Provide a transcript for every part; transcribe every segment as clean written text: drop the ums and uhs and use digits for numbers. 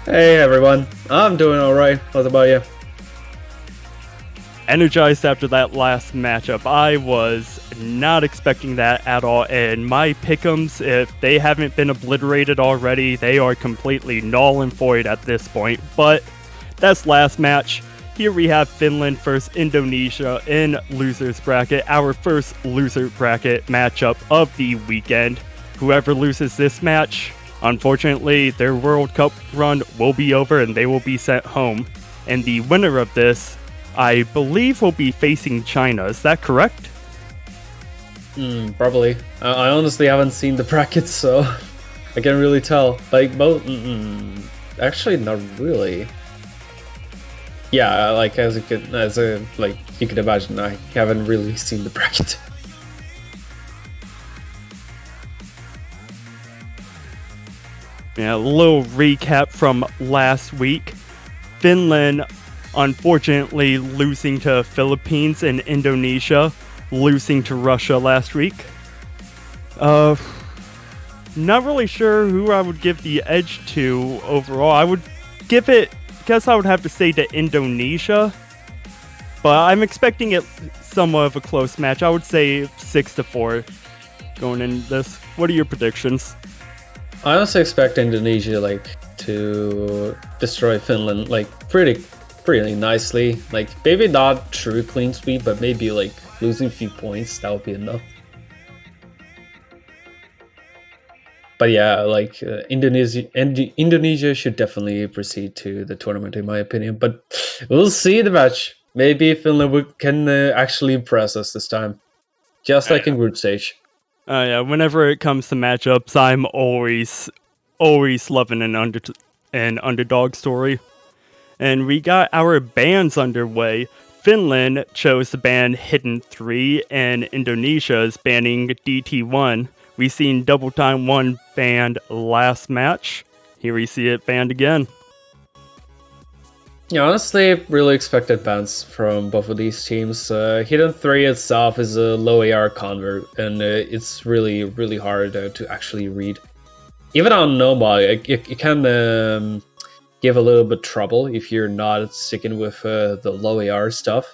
Hey everyone, I'm doing alright. What about you? Energized after that last matchup. I was not expecting that at all, and my pick'ems, if they haven't been obliterated already, they are completely null and void at this point. But that's last match. Here we have Finland versus Indonesia in losers bracket, our first loser bracket matchup of the weekend. Whoever loses this match, unfortunately, their World Cup run will be over and they will be sent home. And the winner of this, I believe, will be facing China. Is that correct? Probably. I honestly haven't seen the brackets, so I can't really tell. Like, actually, not really. Yeah, like you could imagine, I haven't really seen the bracket. Yeah, a little recap from last week. Finland, unfortunately, losing to Philippines and Indonesia, losing to Russia last week. Not really sure who I would give the edge to overall. I would guess I would have to say to Indonesia, but I'm expecting it somewhat of a close match. I would say 6-4 going into this. What are your predictions? I also expect Indonesia to destroy Finland pretty nicely. Like maybe not true clean sweep, but maybe losing a few points, that would be enough. But yeah, Indonesia should definitely proceed to the tournament in my opinion. But we'll see the match. Maybe Finland can actually impress us this time, just like in group stage. Yeah, whenever it comes to matchups, I'm always loving an underdog story. And we got our bans underway. Finland chose to ban Hidden 3, and Indonesia is banning DT1. We seen Double Time 1 banned last match. Here we see it banned again. Yeah, honestly, really expected bans from both of these teams. Hidden 3 itself is a low AR convert, and it's really hard to actually read. Even on normal, it can give a little bit trouble if you're not sticking with the low AR stuff.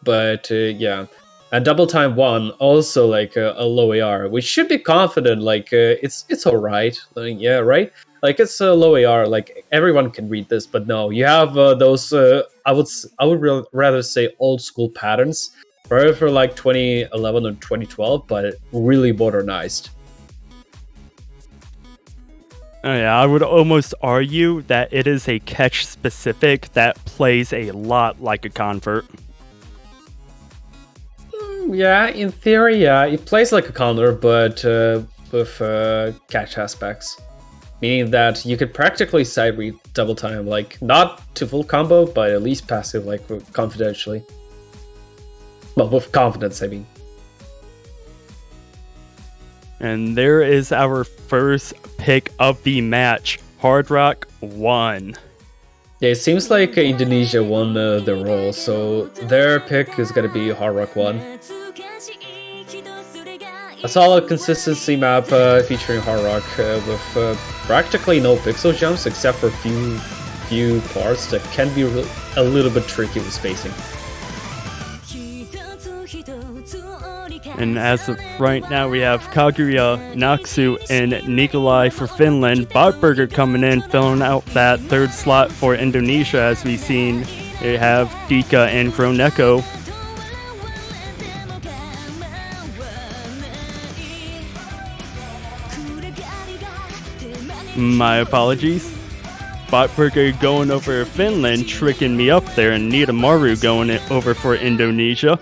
But yeah, and Double Time 1 also a low AR, which should be confident. It's alright. Yeah, right. It's a low AR, everyone can read this, but no, you have those, I would rather say old school patterns, probably for 2011 or 2012, but really modernized. Oh yeah, I would almost argue that it is a catch specific that plays a lot like a convert. Yeah, in theory, yeah, it plays like a convert, but with catch aspects. Meaning that you could practically side read Double Time, not to full combo, but at least passive, confidentially. Well, with confidence, I mean. And there is our first pick of the match. Hard Rock 1. Yeah, it seems like Indonesia won the role, so their pick is gonna be Hard Rock 1. A solid consistency map featuring Hard Rock with practically no pixel jumps except for few parts that can be a little bit tricky with spacing. And as of right now, we have Kaguya, Naksu, and Nikolai for Finland. Botburger coming in, filling out that third slot for Indonesia. As we've seen, they have Dika and Groneko. My apologies. Botburger going over Finland, tricking me up there, and Nidamaru going over for Indonesia.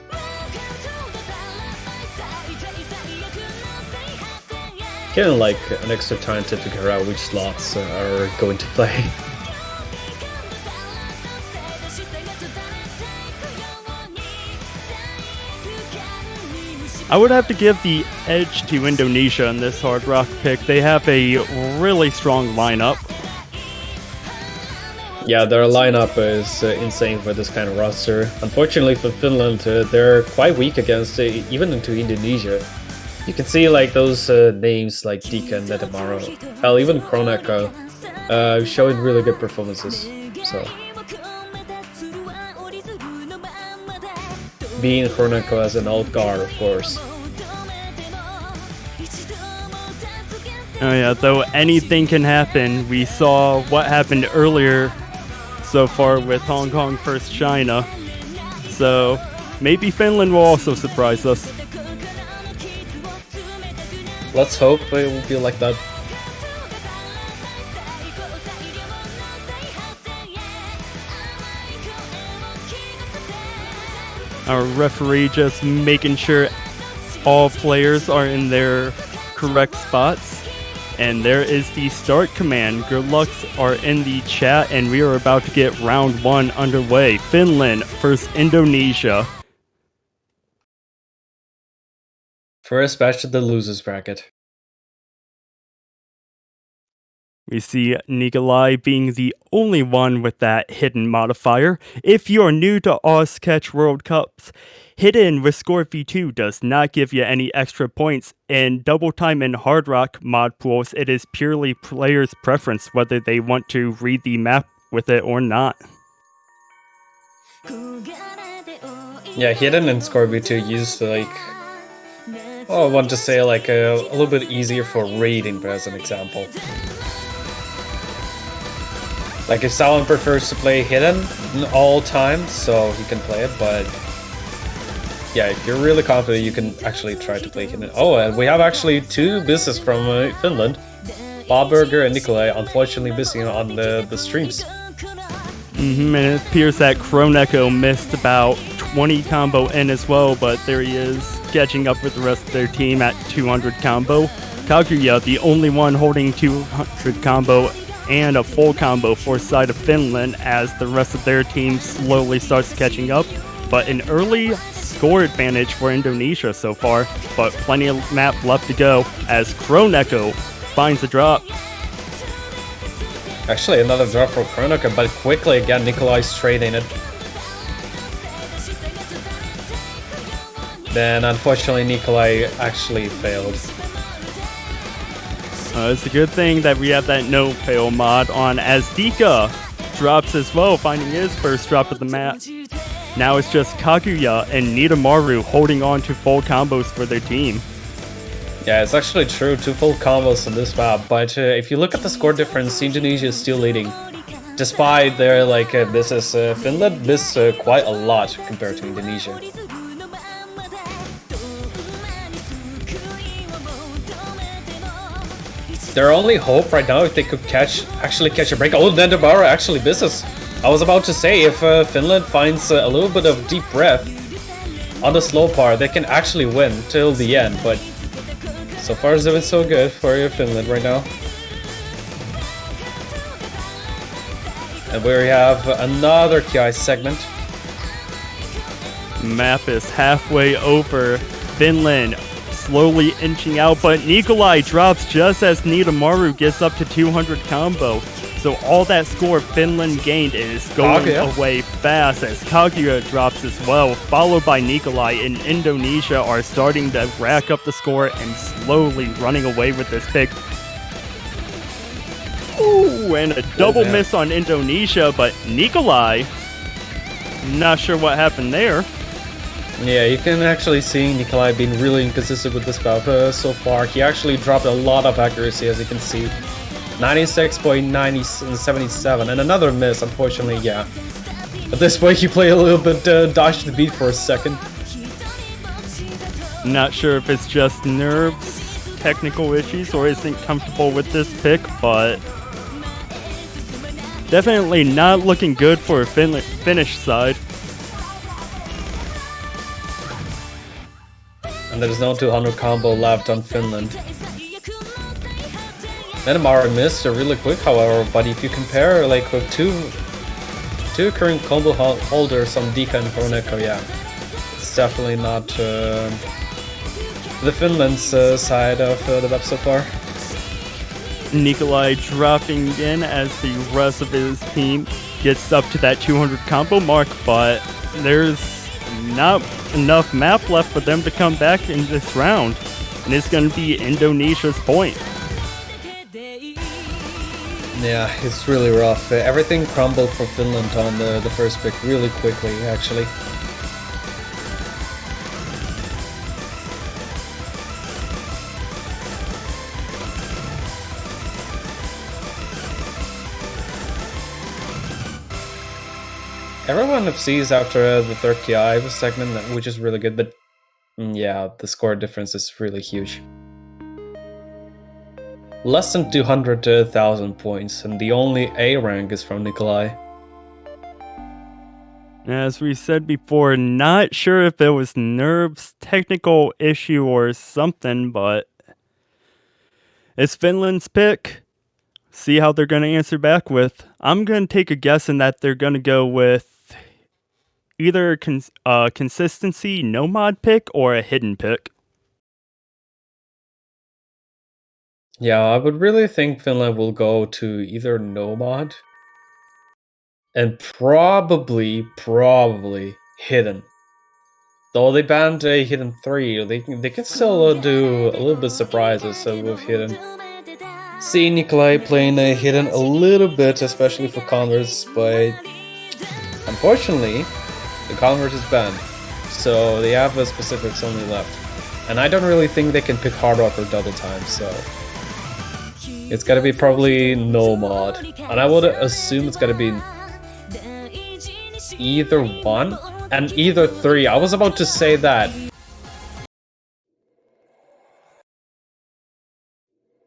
Getting an extra time to figure out which slots are going to play. I would have to give the edge to Indonesia in this Hard Rock pick. They have a really strong lineup. Yeah, their lineup is insane for this kind of roster. Unfortunately for Finland, they're quite weak against even into Indonesia. You can see those names like Dika and Netamaru. Hell, even Kroneka showing really good performances. So being Chroneko as an alt guard, of course. Oh yeah, though anything can happen. We saw what happened earlier so far with Hong Kong versus China. So maybe Finland will also surprise us. Let's hope it will be like that. Our referee just making sure all players are in their correct spots. And there is the start command. Good lucks are in the chat, and we are about to get round 1 underway. Finland versus Indonesia. First match of the losers bracket. We see Nikolai being the only one with that hidden modifier. If you are new to Ozcatch World Cups, hidden with Score V2 does not give you any extra points. In Double Time and Hard Rock mod pools, it is purely players' preference whether they want to read the map with it or not. Yeah, hidden and Score V2 used like, well, I want to say like a little bit easier for raiding, as an example. Like if someone prefers to play hidden all time, so he can play it, but yeah, if you're really confident, you can actually try to play hidden. Oh, and we have actually 2 misses from Finland. Bob Burger and Nikolai, unfortunately missing on the streams. And it appears that Chroneko missed about 20 combo in as well, but there he is, catching up with the rest of their team at 200 combo. Kaguya, the only one holding 200 combo and a full combo for side of Finland, as the rest of their team slowly starts catching up. But an early score advantage for Indonesia so far, but plenty of map left to go as Chroneko finds a drop. Actually, another drop for Chroneko, but quickly again, Nikolai's trading it. Then, unfortunately, Nikolai actually failed. It's a good thing that we have that no-fail mod on, as Dika drops as well, finding his first drop of the map. Now it's just Kaguya and Nidamaru holding on to full combos for their team. Yeah, it's actually true, 2 full combos on this map, but if you look at the score difference, Indonesia is still leading. Despite their, like, this is Finland missed quite a lot compared to Indonesia. Their only hope right now, if they could actually catch a break. Oh, Nidamaru actually misses. I was about to say, if Finland finds a little bit of deep breath on the slow part, they can actually win till the end, but so far it's been so good for Finland right now. And we have another KI segment. Map is halfway over. Finland slowly inching out, but Nikolai drops just as Nidamaru gets up to 200 combo. So all that score Finland gained is going away fast as Kaguya drops as well, followed by Nikolai, and Indonesia are starting to rack up the score and slowly running away with this pick. Ooh, and a double miss on Indonesia, but Nikolai, not sure what happened there. Yeah, you can actually see Nikolai being really inconsistent with this map so far. He actually dropped a lot of accuracy, as you can see. 96.977, and another miss, unfortunately, yeah. At this point, he played a little bit dodge the beat for a second. Not sure if it's just nerves, technical issues, or isn't comfortable with this pick, but definitely not looking good for a Finnish side. And there's no 200 combo left on Finland. Nidamaru missed really quick, however, but if you compare like with two current combo holders on Dika and Chroneko, yeah, it's definitely not the Finland's side of the map so far. Nikolai dropping in as the rest of his team gets up to that 200 combo mark, but there's not enough map left for them to come back in this round, and it's going to be Indonesia's point. Yeah, it's really rough. Everything crumbled for Finland on the first pick really quickly, actually. Everyone FCs after the third KI segment, which is really good, but yeah, the score difference is really huge. Less than 200,000 points, and the only A rank is from Nikolai. As we said before, not sure if it was nerves, technical issue, or something, but it's Finland's pick. See how they're going to answer back with. I'm going to take a guess in that they're going to go with either a consistency no mod pick or a hidden pick. Yeah, I would really think Finland will go to either no mod and probably hidden. Though they banned a hidden 3, they can still do a little bit surprises with hidden. See Nikolai playing a hidden a little bit, especially for converts, but unfortunately, the convert is banned, so they have specifics only left. And I don't really think they can pick hard rock or double time, so it's gotta be probably no mod. And I would assume it's gotta be either 1 and either 3. I was about to say that.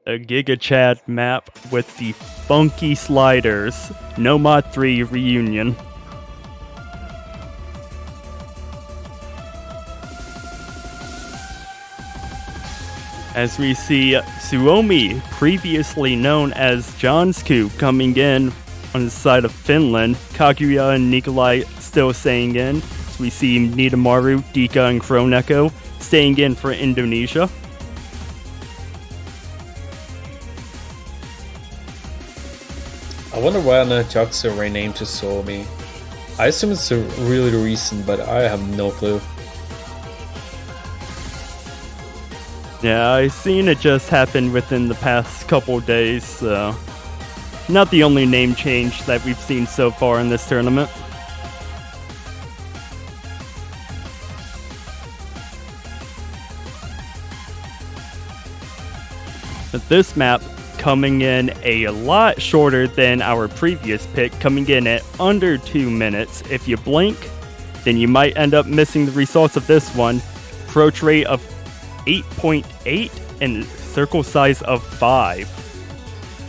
A Giga Chad map with the funky sliders. No mod 3 reunion. As we see Suomi, previously known as Jonsku, coming in on the side of Finland. Kaguya and Nikolai still staying in. So we see Nidamaru, Dika, and Kroneko staying in for Indonesia. I wonder when Jaxo renamed to Suomi. I assume it's really recent, but I have no clue. Yeah, I've seen it just happen within the past couple days, so not the only name change that we've seen so far in this tournament. But this map coming in a lot shorter than our previous pick, coming in at under 2 minutes. If you blink, then you might end up missing the results of this one. Approach rate of 8.8 and circle size of 5.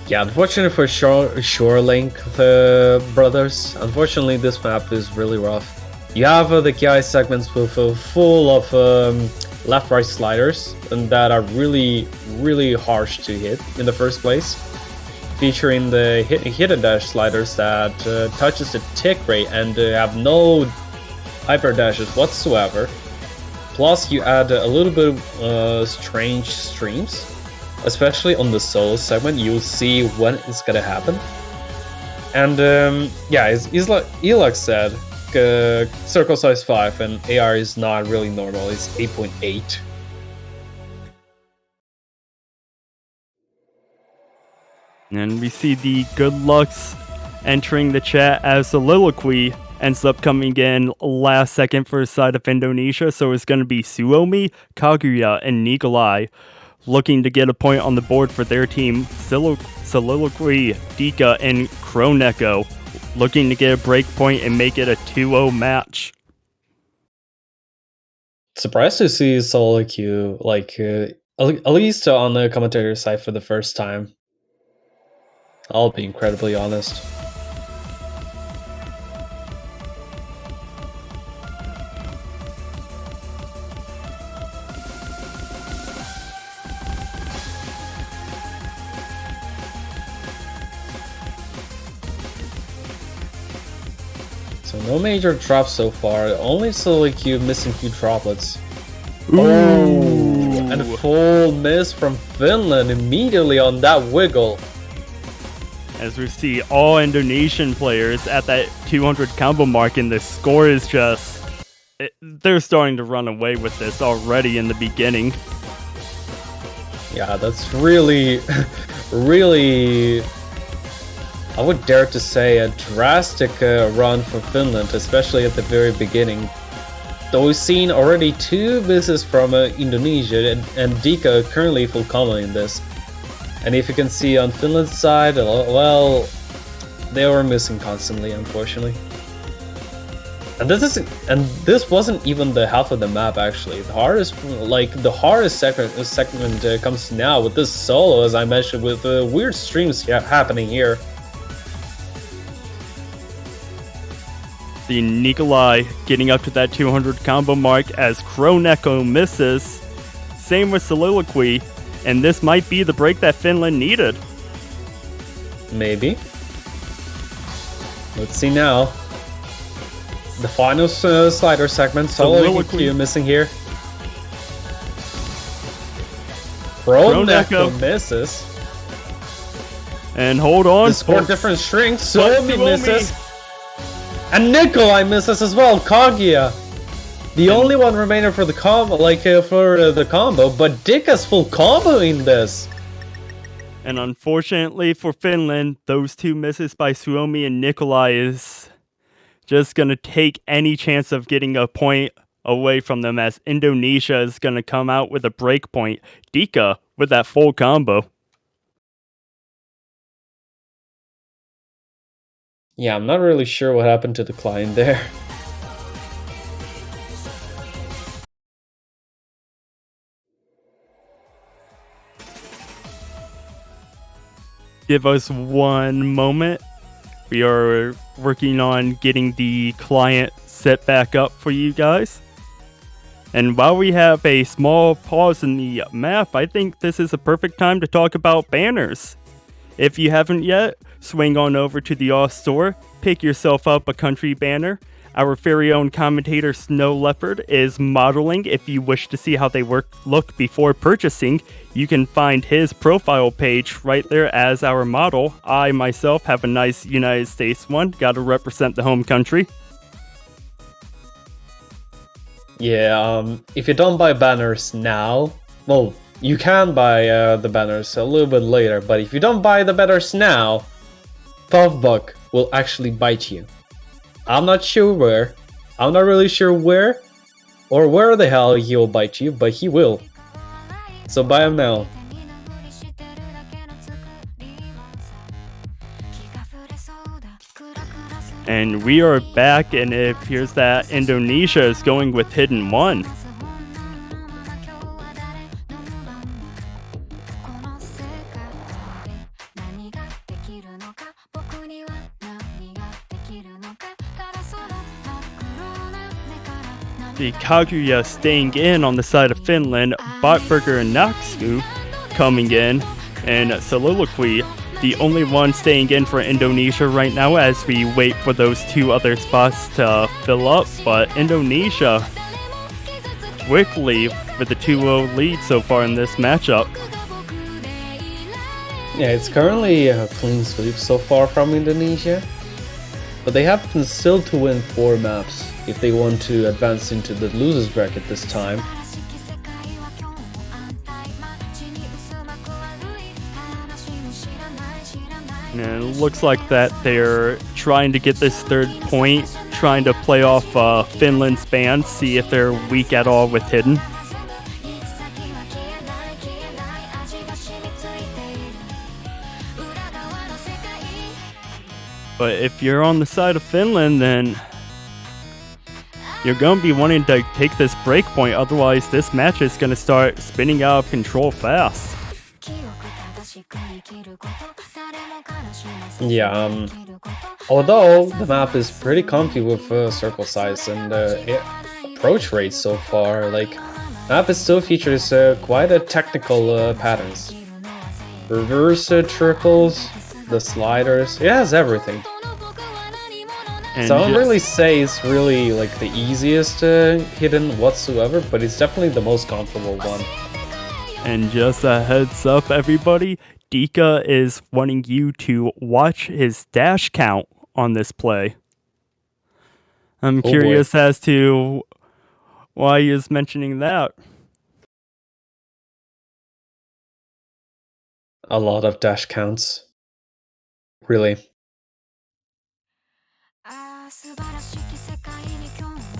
Yeah, unfortunately for Shorelink brothers, unfortunately this map is really rough. You have the KI segments with full of left-right sliders, and that are really harsh to hit in the first place. Featuring the hit and dash sliders that touches the tick rate and have no hyper dashes whatsoever. Plus, you add a little bit of strange streams, especially on the solo segment. You'll see when it's gonna happen. And yeah, it's like Elux said, circle size 5 and AR is not really normal. It's 8.8. And we see the good lucks entering the chat as Soliloquy ends up coming in last second for the side of Indonesia. So it's going to be Suomi, Kaguya, and Nikolai looking to get a point on the board for their team. Soliloquy, Dika, and Kroneko looking to get a break point and make it a 2-0 match. Surprised to see Soliloquy, like, at least on the commentator side for the first time. I'll be incredibly honest. So no major drops so far, only Soliloquy missing few droplets. Ooh. Oh, and a full miss from Finland immediately on that wiggle. As we see all Indonesian players at that 200 combo mark, and the score is just... they're starting to run away with this already in the beginning. Yeah, that's really I would dare to say a drastic run for Finland, especially at the very beginning. Though we've seen already 2 misses from Indonesia, and Dika currently full combo in this. And if you can see on Finland's side, well, they were missing constantly, unfortunately. And this wasn't even the half of the map actually. The hardest segment comes now with this solo, as I mentioned, with weird streams happening here. The Nikolai getting up to that 200 combo mark as Kroneko misses. Same with Soliloquy, and this might be the break that Finland needed. Maybe. Let's see now. The final slider segment, Soliloquy missing here. Kroneko misses. And hold on. The score difference shrinks, Suomi misses. And Nikolai misses as well, Kaguya. The only one remaining for the combo, the combo, but Dika's full combo in this. And unfortunately for Finland, those 2 misses by Suomi and Nikolai is just going to take any chance of getting a point away from them, as Indonesia is going to come out with a break point. Dika with that full combo. Yeah, I'm not really sure what happened to the client there. Give us one moment. We are working on getting the client set back up for you guys. And while we have a small pause in the map, I think this is a perfect time to talk about banners. If you haven't yet, swing on over to the Off store, pick yourself up a country banner. Our very own commentator Snow Leopard is modeling. If you wish to see how they look before purchasing, you can find his profile page right there as our model. I myself have a nice United States one, gotta represent the home country. Yeah, if you don't buy banners now, well, you can buy the banners a little bit later, but if you don't buy the banners now, Puffbuck will actually bite you. I'm not sure where. I'm not really sure where or where the hell he will bite you, but he will. So buy him now. And we are back, and it appears that Indonesia is going with Hidden 1. The Kaguya staying in on the side of Finland, Botburger and Noxu coming in, and Soliloquy, the only one staying in for Indonesia right now as we wait for those 2 other spots to fill up. But Indonesia quickly with the 2-0 lead so far in this matchup. Yeah, it's currently a clean sweep so far from Indonesia, but they have still to win 4 maps if they want to advance into the losers bracket this time. And it looks like that they're trying to get this 3rd point, trying to play off Finland's ban, see if they're weak at all with Hidden. But if you're on the side of Finland, then you're going to be wanting to take this break point, otherwise this match is going to start spinning out of control fast. Yeah, although the map is pretty comfy with circle size and approach rate so far, map it still features quite a technical patterns. Reverse triples, the sliders, it has everything. And so I don't really say it's really the easiest hidden whatsoever, but it's definitely the most comfortable one. And just a heads up, everybody, Dika is wanting you to watch his dash count on this play. I'm curious as to why he is mentioning that. A lot of dash counts. Really.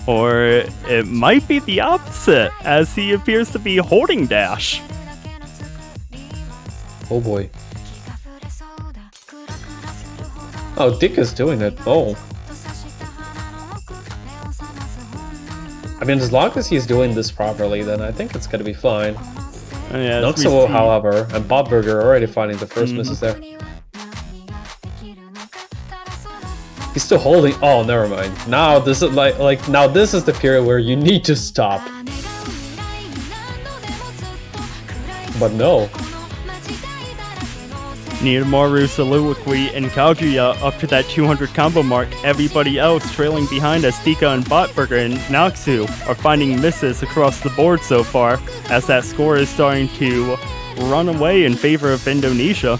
Or it might be the opposite, as he appears to be holding dash. Oh boy. Oh, Dick is doing it. Oh. I mean, as long as he's doing this properly, then I think it's gonna be fine. Yeah, Not so well, however, and Bob Burger already finding the first misses there. He's still holding. Oh, never mind. Now this is like now this is the period where you need to stop. But no. Nidomaru, Soliloquy, and Kaguya up to that 200 combo mark. Everybody else trailing behind as Dika and Botburger and Noxu are finding misses across the board so far, as that score is starting to run away in favor of Indonesia.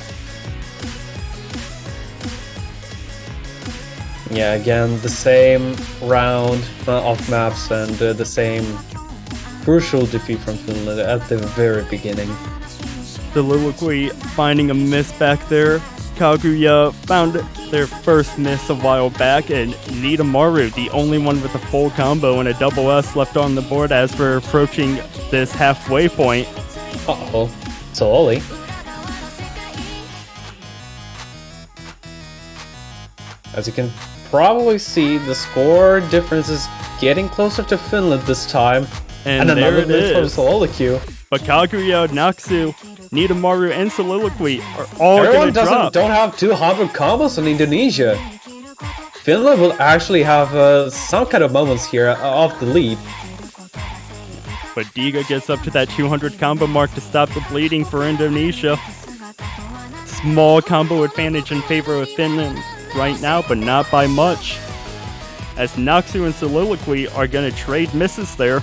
Yeah, again, the same round of maps and the same crucial defeat from Finland at the very beginning. Soliloquy finding a miss back there. Kaguya found their first miss a while back, and Nidomaru, the only one with a full combo and a double S left on the board as we're approaching this halfway point. Uh-oh, slowly. As you can probably see, the score difference is getting closer to Finland this time. And another there it miss from is. Soliloquy. But Kaguya, Noxu, Nidomaru, and Soliloquy are all going to drop. Don't have 200 combos in Indonesia. Finland will actually have some kind of moments here off the lead. But Diga gets up to that 200 combo mark to stop the bleeding for Indonesia. Small combo advantage in favor of Finland right now, but not by much, as Noxu and Soliloquy are going to trade misses there.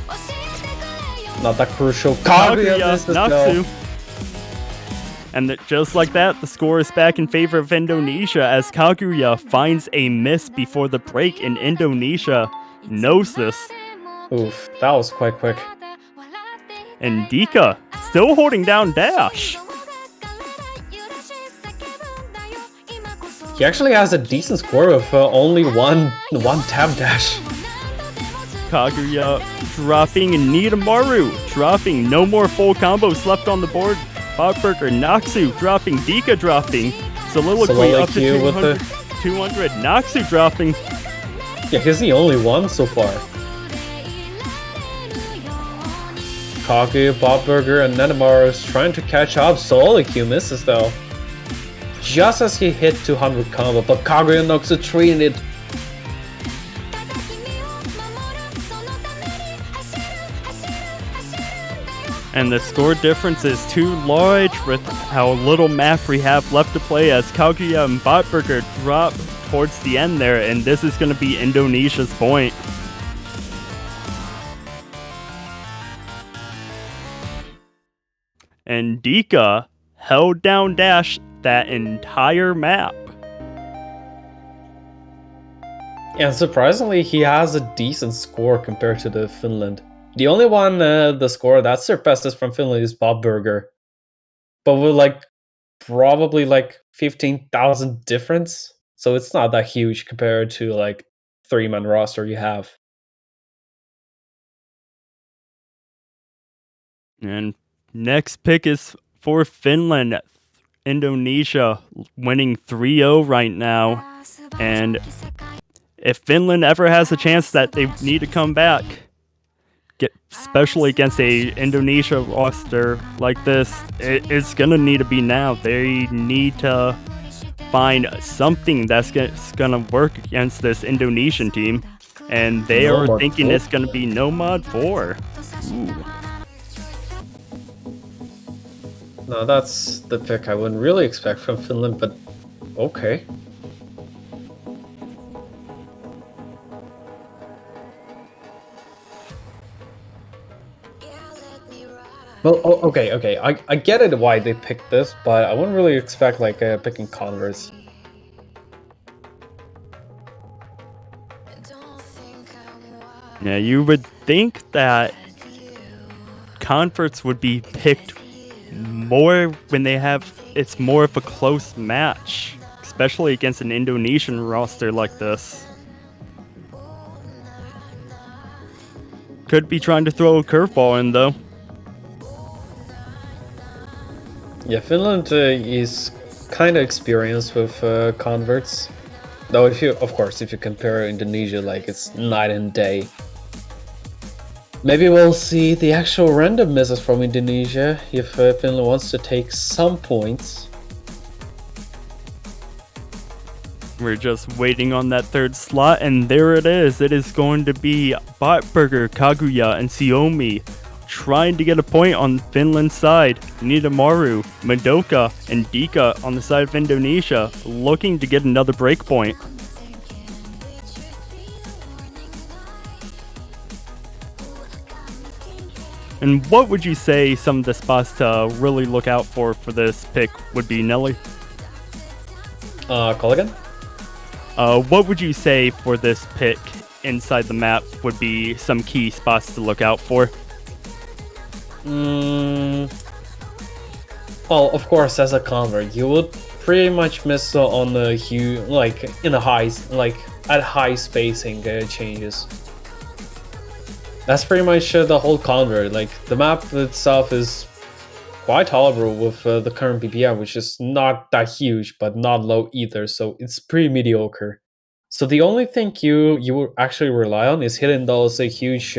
Not that crucial. Kaguya, Noxu. And just like that, the score is back in favor of Indonesia as Kaguya finds a miss before the break, and Indonesia knows this. Oof, that was quite quick. And Dika still holding down dash. He actually has a decent score with only one tab dash. Kaguya dropping, and Nidomaru dropping. No more full combos left on the board. Botburger, Noxu dropping, Dika dropping. Soliloquy up to 200. 200. Noxu dropping. Yeah, he's the only one so far. Kaguya, Botburger, and Nidomaru is trying to catch up. Soliloquy misses though. Just as he hit 200 combo, but Kaguya and Noxu treating it. And the score difference is too large with how little map we have left to play, as Kaguya and Botburger drop towards the end there, and this is going to be Indonesia's point. And Dika held down dash that entire map. Yeah, surprisingly, he has a decent score compared to the Finland. The only one, the score that surpassed us from Finland is Botburger. But with probably 15,000 difference. So it's not that huge compared to 3-man roster you have. And next pick is for Finland. Indonesia winning 3-0 right now. And if Finland ever has a chance that they need to come back, especially against a Indonesia roster like this, it's gonna need to be now. They need to find something that's gonna work against this Indonesian team, and they are thinking it's gonna be no mod 4. Ooh. No, that's the pick I wouldn't really expect from Finland, but okay. Well, okay. I get it why they picked this, but I wouldn't really expect picking Converse. Yeah, you would think that Converts would be picked more when it's more of a close match, especially against an Indonesian roster like this. Could be trying to throw a curveball in though. Yeah, Finland is kind of experienced with converts. Though, if you compare Indonesia, like it's night and day. Maybe we'll see the actual random misses from Indonesia if Finland wants to take some points. We're just waiting on that third slot, and there it is. It is going to be Botburger, Kaguya, and Xiaomi trying to get a point on Finland's side. Nidamaru, Madoka, and Dika on the side of Indonesia looking to get another break point. And what would you say some of the spots to really look out for this pick would be, Nelly? Call again? What would you say for this pick inside the map would be some key spots to look out for? Well, of course, as a convert, you would pretty much miss on the huge, like in the highs, like at high spacing changes. That's pretty much the whole convert. Like the map itself is quite tolerable with the current PPI, which is not that huge, but not low either. So it's pretty mediocre. So the only thing you will actually rely on is hitting those huge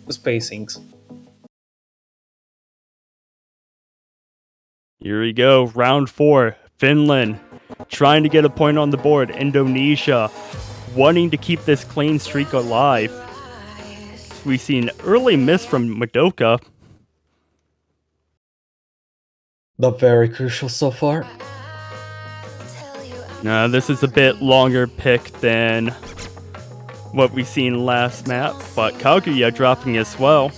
spacings. Here we go, round 4. Finland trying to get a point on the board. Indonesia wanting to keep this clean streak alive. We've seen early miss from Madoka. Not very crucial so far. This is a bit longer pick than what we've seen last map, but Kaguya dropping as well.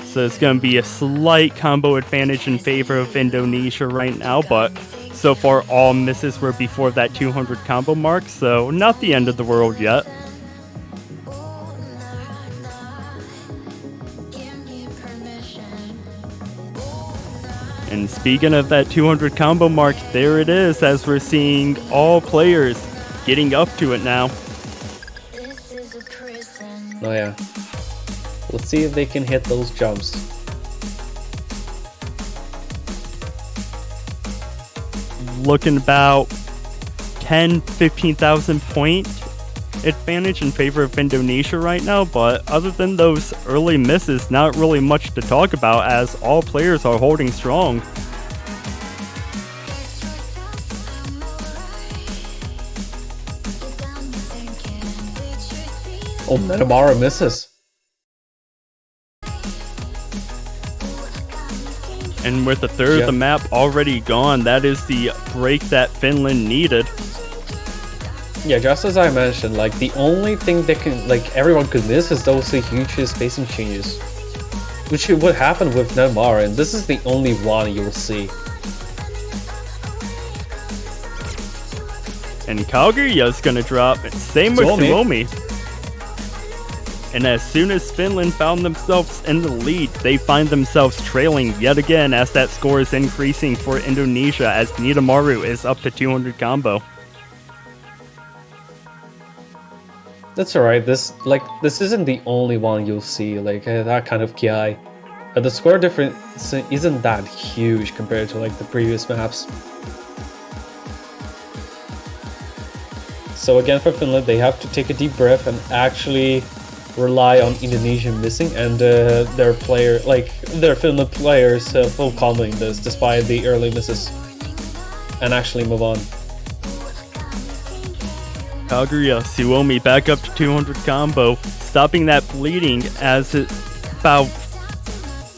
So it's going to be a slight combo advantage in favor of Indonesia right now, but so far all misses were before that 200 combo mark, so not the end of the world yet. And speaking of that 200 combo mark, there it is, as we're seeing all players getting up to it now. Oh yeah. Let's see if they can hit those jumps. Looking about 10-15,000 point advantage in favor of Indonesia right now, but other than those early misses, not really much to talk about as all players are holding strong. Oh, Metamara misses. And with a third of the map already gone, that is the break that Finland needed. Yeah, just as I mentioned, like the only thing that can, like everyone could miss is those huge spacing changes, which would happen with Neymar, and this is the only one you'll see. And Kaguya's gonna drop. Same with Suomi. And as soon as Finland found themselves in the lead, they find themselves trailing yet again as that score is increasing for Indonesia as Nidamaru is up to 200 combo. That's alright, this isn't the only one you'll see, like that kind of KI. The score difference isn't that huge compared to like the previous maps. So again for Finland, they have to take a deep breath and actually rely on Indonesia missing and their Finland players full comboing this despite the early misses and actually move on. Kaguya, Suomi back up to 200 combo, stopping that bleeding as it's about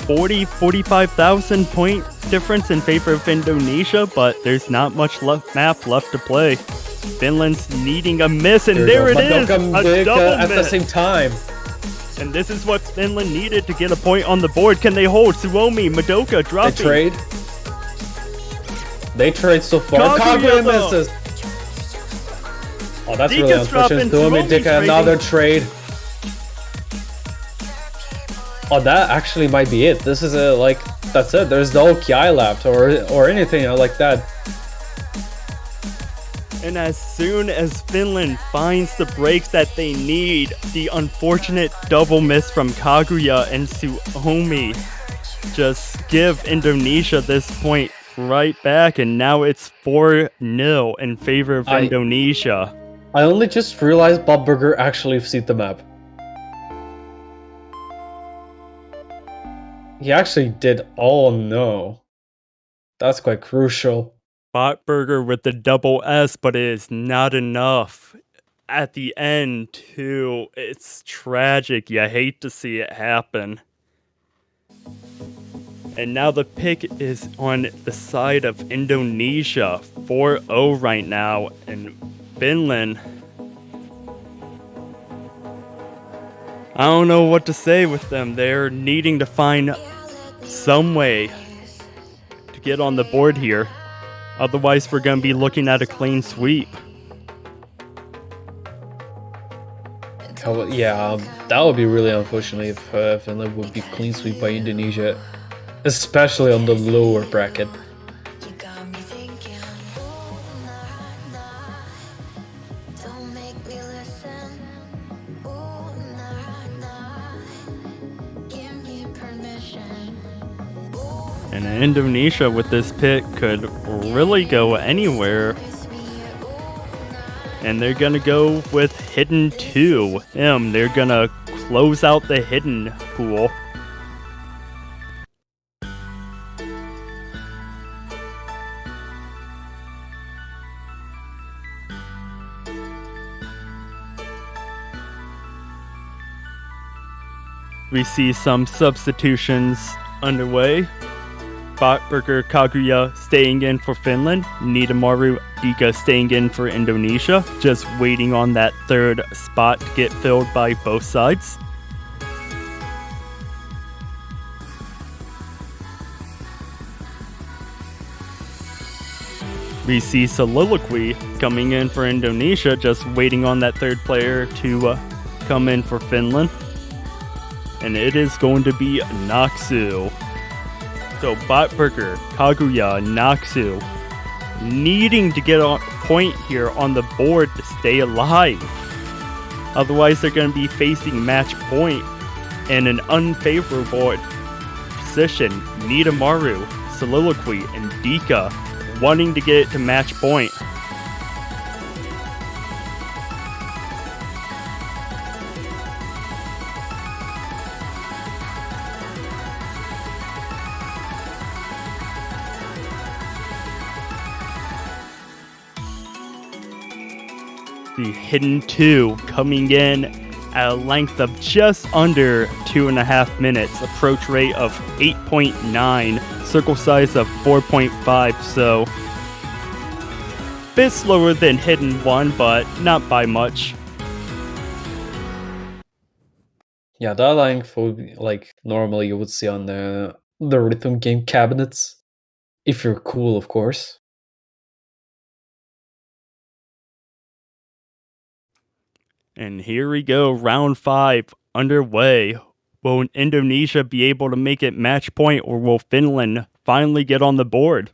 45,000 point difference in favor of Indonesia, but there's not much map left to play. Finland's needing a miss, and there it is! A double at the same time. And this is what Finland needed to get a point on the board. Can they hold? Suomi, Madoka dropping. They trade so far. Kaguya misses. Oh, that's Dika's really unfortunate. Suomi, Dika, another trade. Oh, that actually might be it. This is that's it. There's no KI left or anything like that. And as soon as Finland finds the breaks that they need, the unfortunate double miss from Kaguya and Suomi just give Indonesia this point right back, and now it's 4-0 in favor of Indonesia. I only just realized Bob Burger actually sees the map. He actually did. Oh no. That's quite crucial. Botburger with the double S, but it is not enough. At the end, too, it's tragic. You hate to see it happen. And now the pick is on the side of Indonesia. 4-0 right now. And Finland, I don't know what to say with them. They're needing to find some way to get on the board here. Otherwise, we're going to be looking at a clean sweep. Oh, yeah, that would be really unfortunate if Finland would be clean sweep by Indonesia, especially on the lower bracket. And Indonesia with this pick could really go anywhere. And they're going to go with Hidden 2. They're going to close out the Hidden pool. We see some substitutions underway. Botburger Kaguya staying in for Finland. Niitamaru Dika staying in for Indonesia. Just waiting on that third spot to get filled by both sides. We see Soliloquy coming in for Indonesia, just waiting on that third player to come in for Finland. And it is going to be Naksu. So Botburger, Kaguya, Naksu needing to get a point here on the board to stay alive. Otherwise, they're going to be facing match point in an unfavorable position. Niitamaru, Soliloquy, and Dika wanting to get it to match point. The Hidden 2 coming in at a length of just under 2.5 minutes. Approach rate of 8.9. Circle size of 4.5. So, bit slower than Hidden 1, but not by much. Yeah, that length would be like normally you would see on the rhythm game cabinets. If you're cool, of course. And here we go, round 5 underway. Will Indonesia be able to make it match point, or will Finland finally get on the board?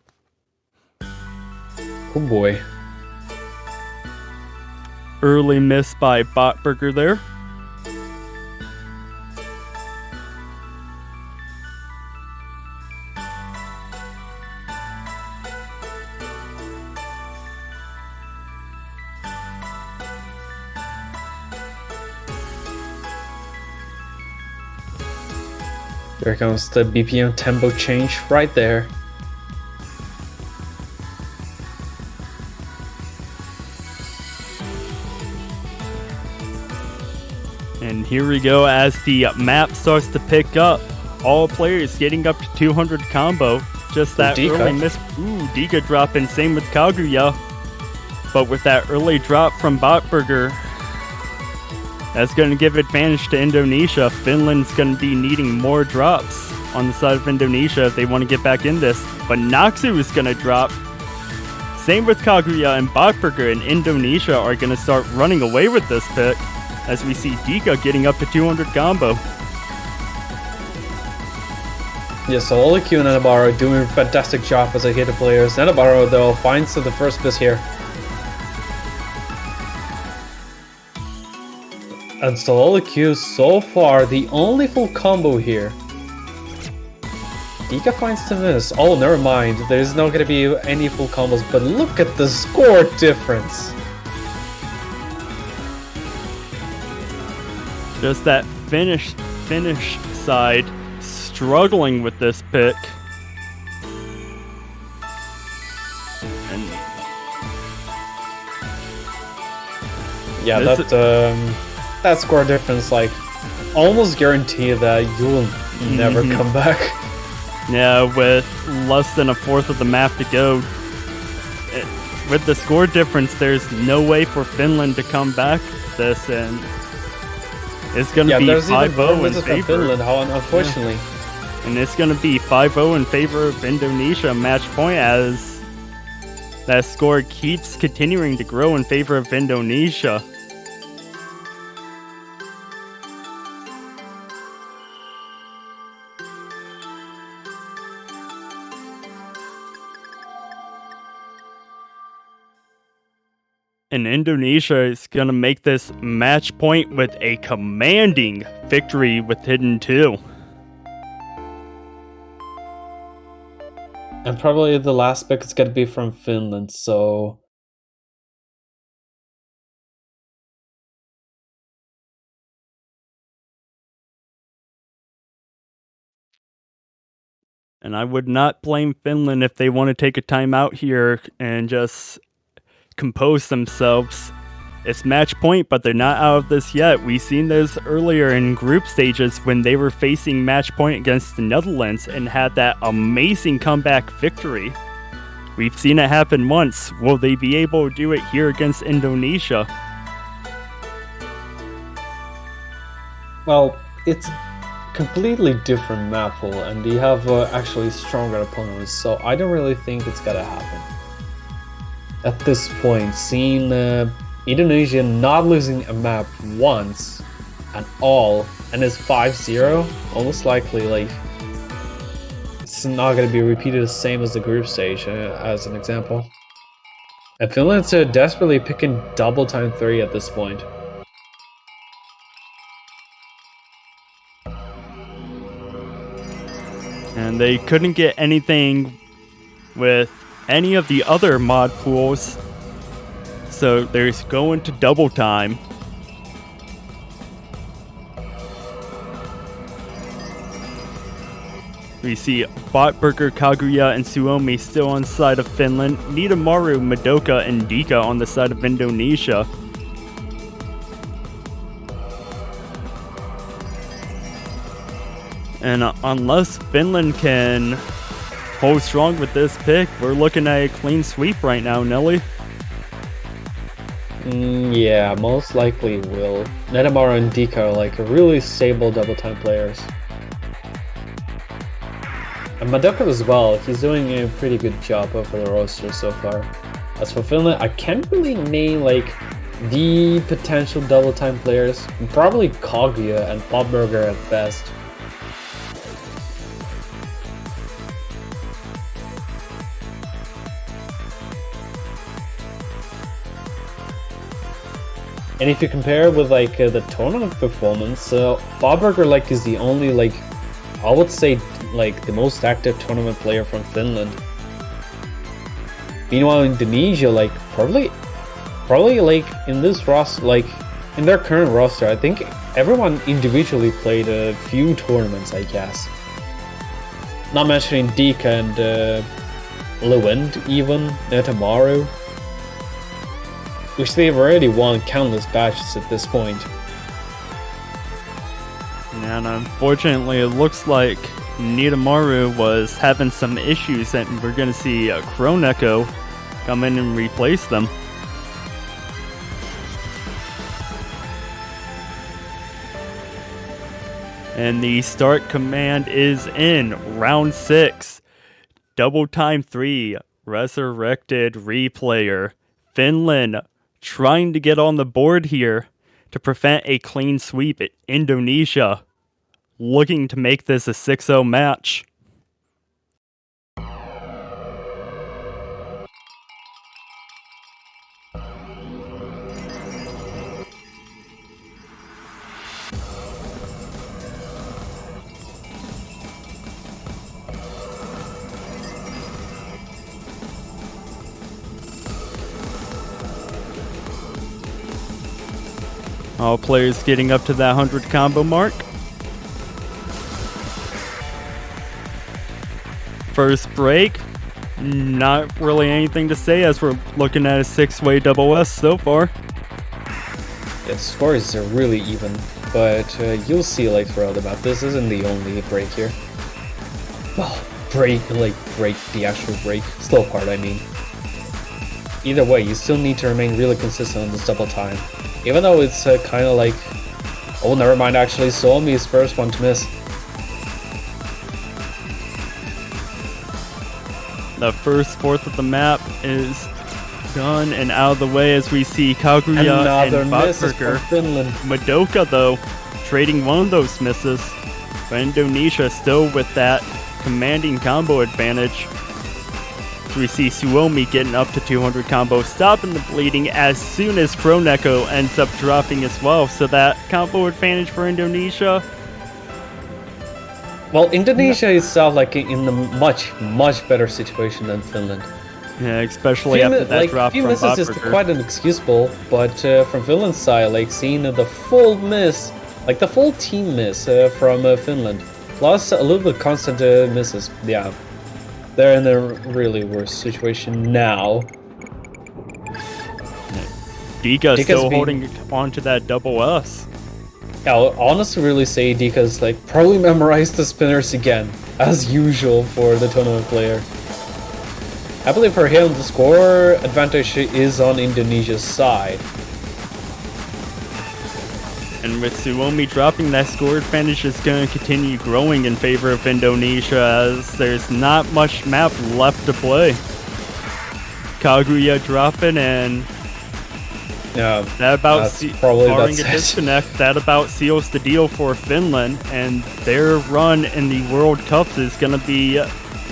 Oh boy. Early miss by Botburger there. There comes the BPM tempo change right there. And here we go as the map starts to pick up. All players getting up to 200 combo. Just that early miss. Ooh, Dika dropping. Same with Kaguya. But with that early drop from Botburger, that's going to give advantage to Indonesia. Finland's going to be needing more drops on the side of Indonesia if they want to get back in this. But Naksu is going to drop. Same with Kaguya, and Botburger and Indonesia are going to start running away with this pick as we see Dika getting up to 200 combo. Yeah, so Oliq and Nenabaro are doing a fantastic job as a hit players. Nenabaro, though, finds the first miss here. And solo Q so far the only full combo here. Dika finds the miss. Oh, never mind. There's not gonna be any full combos, but look at the score difference. Just that finish side struggling with this pick. And yeah, that score difference, like, almost guarantee that you will never come back. Yeah, with less than a fourth of the map to go, with the score difference, there's no way for Finland to come back this, and it's going to be 5-0 in favor. Finland, unfortunately. Yeah. And it's going to be 5-0 in favor of Indonesia match point, as that score keeps continuing to grow in favor of Indonesia. And Indonesia is going to make this match point with a commanding victory with Hidden 2. And probably the last pick is going to be from Finland, so... And I would not blame Finland if they want to take a timeout here and just compose themselves. It's match point, but they're not out of this yet. We've seen this earlier in group stages when they were facing match point against the Netherlands and had that amazing comeback victory. We've seen it happen once. Will they be able to do it here against Indonesia? Well, it's completely different map pool, and you have actually stronger opponents, so I don't really think it's gonna happen. At this point, seeing Indonesia not losing a map once at all, and it's 5-0, almost likely, like, it's not gonna be repeated the same as the group stage, as an example. And Finland's desperately picking double time 3 at this point. And they couldn't get anything with any of the other mod pools, so they're going to double time. We see Botburger, Kaguya, and Suomi still on the side of Finland, Nidamaru, Madoka, and Dika on the side of Indonesia. And unless Finland can hold strong with this pick, we're looking at a clean sweep right now, Nelly. Yeah, most likely will. Nidamaru and Dika are like really stable double time players. And Madoka as well, he's doing a pretty good job over the roster so far. As for Finland, I can't really name like the potential double time players. Probably Kaguya and Botburger at best. And if you compare with like the tournament performance, Botburger like is the only like, I would say like the most active tournament player from Finland. Meanwhile, Indonesia like probably like in this roster, like in their current roster, I think everyone individually played a few tournaments, I guess. Not mentioning Dika and Lewand, even Netamaru, which they've already won countless batches at this point. And unfortunately, it looks like Nidamaru was having some issues, and we're going to see Kroneko come in and replace them. And the start command is in round 6. Double time 3, resurrected replayer. Finland trying to get on the board here to prevent a clean sweep at Indonesia, looking to make this a 6-0 match. All players getting up to that 100 combo mark. First break, not really anything to say as we're looking at a 6-way double S so far. Yeah, the scores are really even, but you'll see like throughout the map, this isn't the only break here. Well, the actual break, slow part I mean. Either way, you still need to remain really consistent on this double time. Even though it's kind of like, oh never mind actually, Suomi's first one to miss. The first fourth of the map is done and out of the way as we see Kaguya and Vatberger. Finland. Madoka, though, trading one of those misses. But Indonesia still with that commanding combo advantage. So we see Suomi getting up to 200 combo, stopping the bleeding as soon as Kroneko ends up dropping as well. So that combo advantage for Indonesia. Well, Indonesia itself like in a much better situation than Finland. Yeah, especially after that drop from misses is Vatberger. quite inexcusable, but from Finland's side, like seeing the full miss, like the full team miss from Finland, plus a little bit constant misses, yeah, they're in a really worse situation now. Dika's still holding on to that double S. Yeah, I'll honestly really say Dika's like probably memorized the spinners again, as usual for the tournament player. I believe for him the score advantage is on Indonesia's side. And with Suomi dropping, that score advantage is going to continue growing in favor of Indonesia as there's not much map left to play. Kaguya dropping and yeah, that about barring a it. disconnect, that about seals the deal for Finland, and their run in the World Cups is going to be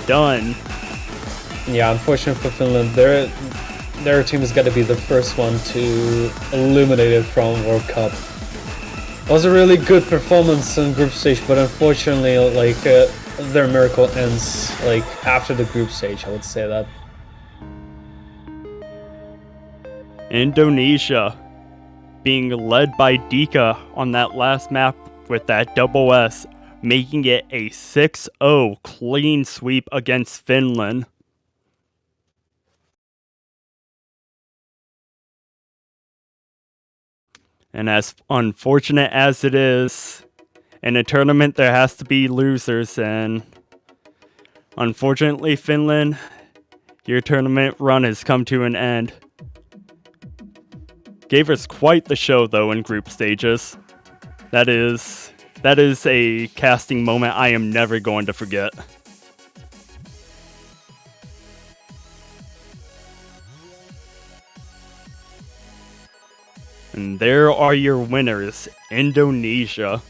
done. Yeah, unfortunately for Finland, their team is going to be the first one to eliminate it from World Cup. It was a really good performance in group stage, but unfortunately, like their miracle ends like after the group stage. I would say that. Indonesia being led by Dika on that last map with that double S, making it a 6-0 clean sweep against Finland. And as unfortunate as it is, in a tournament there has to be losers, and unfortunately Finland, your tournament run has come to an end. Gave us quite the show though in group stages. That is a casting moment I am never going to forget. And there are your winners, Indonesia.